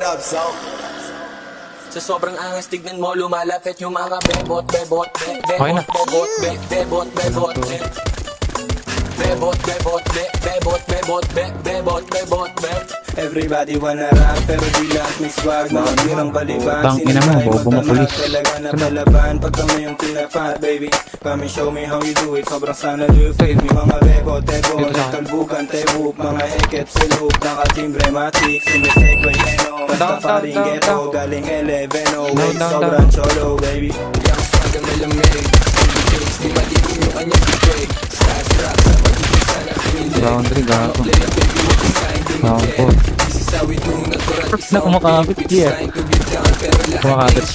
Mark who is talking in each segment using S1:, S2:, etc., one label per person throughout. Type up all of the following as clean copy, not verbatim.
S1: up, so?
S2: Sa sobrang angas, tignan mo, lumalapit yung mga bebot, bebot,
S3: Okay na.
S2: bebot, bebot, bebot, bebot, bebot, bebot, bebot, bebot, bebot, bebot.
S4: Everybody wanna rap pero di lahat may swag. Mga birang baliban,
S3: Tangina mo, bobo mo, police.
S4: talaga na palaban. Pag kami yung pinapat, baby, come and show me how you do it. Sobrang sana do you feel me. Mga bebo, tebo,
S3: Ito sa akin.
S4: talbukan, tebuk. Mga heket, siluk, nakatimbre, matik. Sumisegue, eno, basta paring ghetto. Galing 11, oh, wait,
S3: Down.
S4: sobrang cholo, baby.
S2: Yang swaga malamig, di madilim yung kanyang bibig. Stars rap, sa pag-ibig sana pinili.
S3: Boundary, gago.
S2: Play up, baby, huwag isahin
S3: Bound
S2: tumigil.
S3: po.
S2: Isisawit yung natural,
S3: Na kumakabit, yeah. Kumakabit.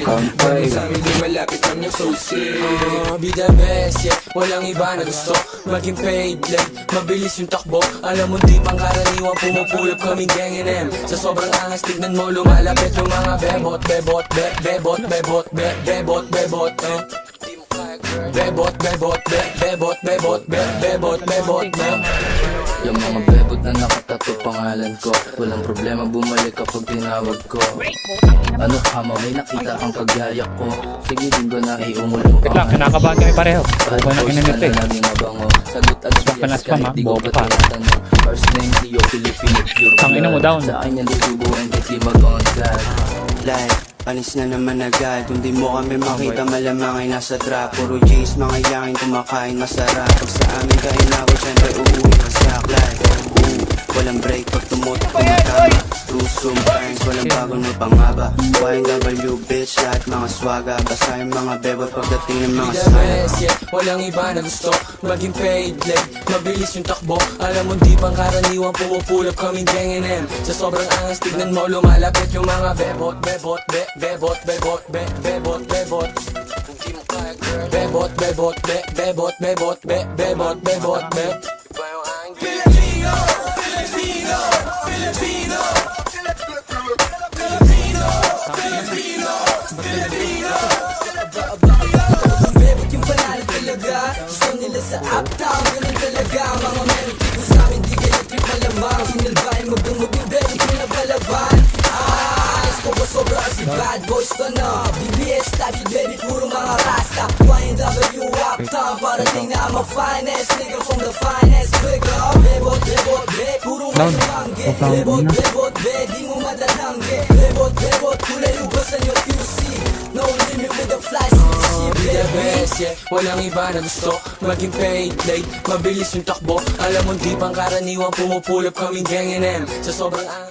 S2: Bagay sa amin di malapit kami yung susi. Be the best, yeah. Walang iba na gusto maging paid like mabilis yung takbo. Alam mo di pangkaraniwan, pumupulot kaming gang NM. Sa sobrang angas, tignan mo, lumalapit yung mga bebot, bebot, bebot, bebot, bebot, bebot, bebot, bebot, bebot, bebot, bebot, bebot,
S5: Yung mga bebot na nakatato pangalan ko, walang problema bumalik kapag tinawag ko. Ano ka mo, may nakita kang pagyayak ko. Sige din ba na iumulong
S3: Wait lang, kinakabahan kami pareho. Huwag na kinanit eh.
S5: Laging mabango. Sagot at
S3: Panas
S5: bias
S3: pa, ma.
S5: kahit di ko
S3: Bobo
S5: pa
S3: pa.
S5: tinatanong. First name, Tio Filipino, pure
S3: Tangina mo,
S5: blood.
S3: down.
S5: Sa akin yan dudubuhin kahit di mag-on-tag.
S6: Like, alis na naman agad. Kung di mo kami makita, malamang ay nasa trap. Puro G's, mga yangin kumakain masarap. Pag sa amin kainawag, syempre uuwi ka sa like. Walang break pag tumutok tumatama. True sometimes, walang bago na pangaba. YNW bitch, lahat mga swaga. Basta yung mga bebot pagdating ng mga
S2: Be the
S6: sana.
S2: best, yeah. Walang iba na gusto maging paid like mabilis yung takbo. Alam mo di pangkaraniwan, pumupulot kaming gang NM. Sa sobrang angas, tignan mo, lumalapit yung mga bebot, bebot, bebot, bebot, bebot, bebot. Kung di mo kaya, girl, bebot, bebot, bebot, bebot, bebot, bebot, bebot. Iba yung aking Filipino, Filipino, Filipino, Filipino, Filipino, Filipino. Bebot yung panalo talaga. Gusto nila sa uptown, ganun talaga. Mga meron tipo sa amin, di kayo trip malamang. Sinilbahin mo bumubing, bebot yung nabalaban. Let's go ba sobra kasi bad boys ka na. BBS type si baby, puro mga rasta. YNW uptown, parating na ang finest. Nigga from the finest, quick up. Bebot, bebot, be, puro
S3: Down.
S2: mangge.
S3: Down.
S2: Bebot, bebot, be, di mo matatangge. Bebot, bebot, kulay ubasan yung QC. No limit with the fly, be the best, yeah. Walang iba na gusto maging paid late, mabilis yung takbo. Alam mo di pangkaraniwan, pumupulot kaming gang NM. Sa sobrang angas